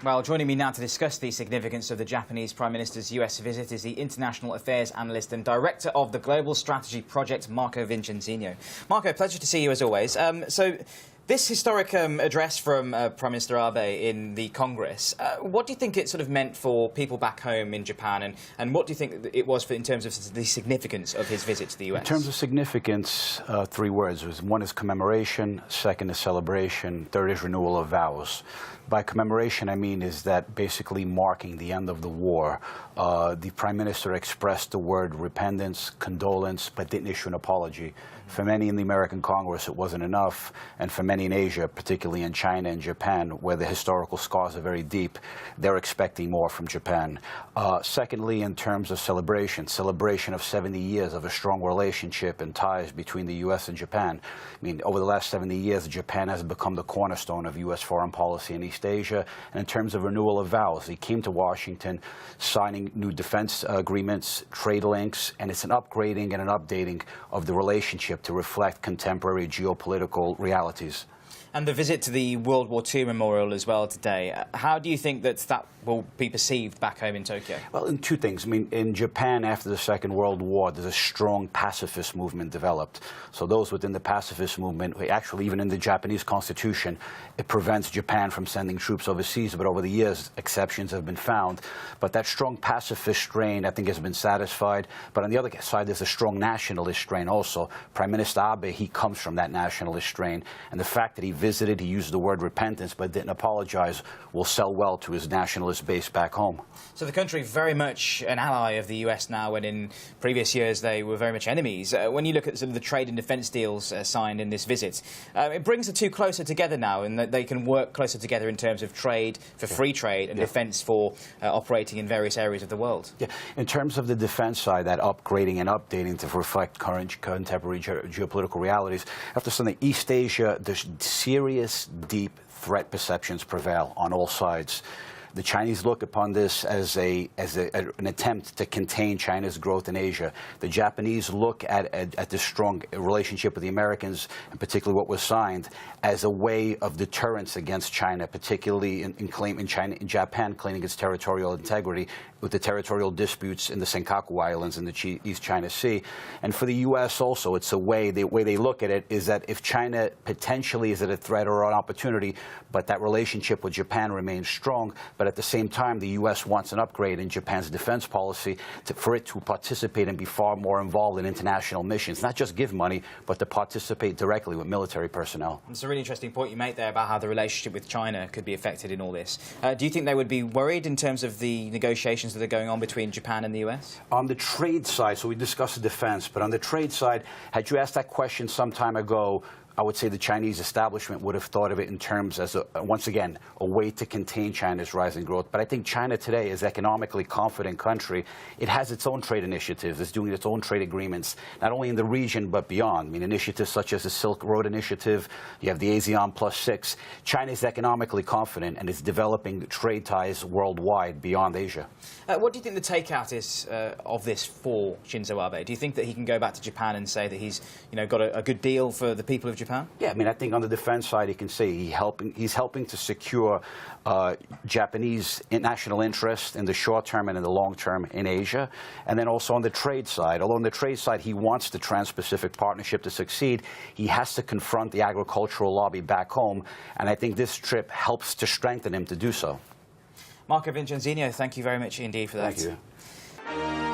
Well, joining me now to discuss the significance of the Japanese Prime Minister's US visit is the International Affairs Analyst and Director of the Global Strategy Project, Marco Vicenzino. Marco, pleasure to see you as always. This historic address from Prime Minister Abe in the Congress, what do you think it sort of meant for people back home in Japan, and what do you think it was in terms of the significance of his visit to the US? In terms of significance, three words. One is commemoration, second is celebration, third is renewal of vows. By commemoration, I mean is that basically marking the end of the war. The Prime Minister expressed the word repentance, condolence, but didn't issue an apology. For many in the American Congress, it wasn't enough, and for many in Asia, particularly in China and Japan, where the historical scars are very deep, they're expecting more from Japan. Secondly, in terms of celebration of 70 years of a strong relationship and ties between the U.S. and Japan. I mean, over the last 70 years, Japan has become the cornerstone of U.S. foreign policy in East Asia. And in terms of renewal of vows, he came to Washington signing new defense agreements, trade links, and it's an upgrading and an updating of the relationship to reflect contemporary geopolitical realities. And the visit to the World War II memorial as well today, how do you think that will be perceived back home in Tokyo? Well, in two things. I mean, in Japan, after the Second World War, there's a strong pacifist movement developed. So those within the pacifist movement, actually even in the Japanese constitution, it prevents Japan from sending troops overseas, but over the years, exceptions have been found. But that strong pacifist strain, I think, has been satisfied. But on the other side, there's a strong nationalist strain also. Prime Minister Abe, he comes from that nationalist strain. And the fact that he visited, he used the word repentance, but didn't apologize, will sell well to his nationalist base back home. So the country very much an ally of the US now, when in previous years they were very much enemies. When you look at some of the trade and defense deals signed in this visit, it brings the two closer together now, and that they can work closer together in terms of trade for free trade and defense for operating in various areas of the world. Yeah. In terms of the defense side, that upgrading and updating to reflect current contemporary geopolitical realities, after something East Asia, there's serious, deep threat perceptions prevail on all sides. The Chinese look upon this as an attempt to contain China's growth in Asia. The Japanese look at this strong relationship with the Americans, and particularly what was signed, as a way of deterrence against China, particularly in Japan claiming its territorial integrity with the territorial disputes in the Senkaku Islands in the East China Sea. And for the U.S. also, it's a way, the way they look at it is that if China potentially is at a threat or an opportunity, but that relationship with Japan remains strong, but at the same time, the U.S. wants an upgrade in Japan's defense policy for it to participate and be far more involved in international missions, not just give money, but to participate directly with military personnel. It's a really interesting point you make there about how the relationship with China could be affected in all this. Do you think they would be worried in terms of the negotiations that are going on between Japan and the US? On the trade side, so we discussed the defense, but on the trade side, had you asked that question some time ago, I would say the Chinese establishment would have thought of it in terms as, once again, a way to contain China's rising growth. But I think China today is an economically confident country. It has its own trade initiatives. It's doing its own trade agreements, not only in the region but beyond. I mean, initiatives such as the Silk Road Initiative, you have the ASEAN +6. China is economically confident and is developing trade ties worldwide beyond Asia. What do you think the takeout is of this for Shinzo Abe? Do you think that he can go back to Japan and say that he's got a good deal for the people of Japan? Yeah, I mean, I think on the defense side, you can say he's helping to secure Japanese national interest in the short term and in the long term in Asia. And then also on the trade side, although on the trade side he wants the Trans-Pacific Partnership to succeed, he has to confront the agricultural lobby back home. And I think this trip helps to strengthen him to do so. Marco Vicenzino, thank you very much indeed for that. Thank you.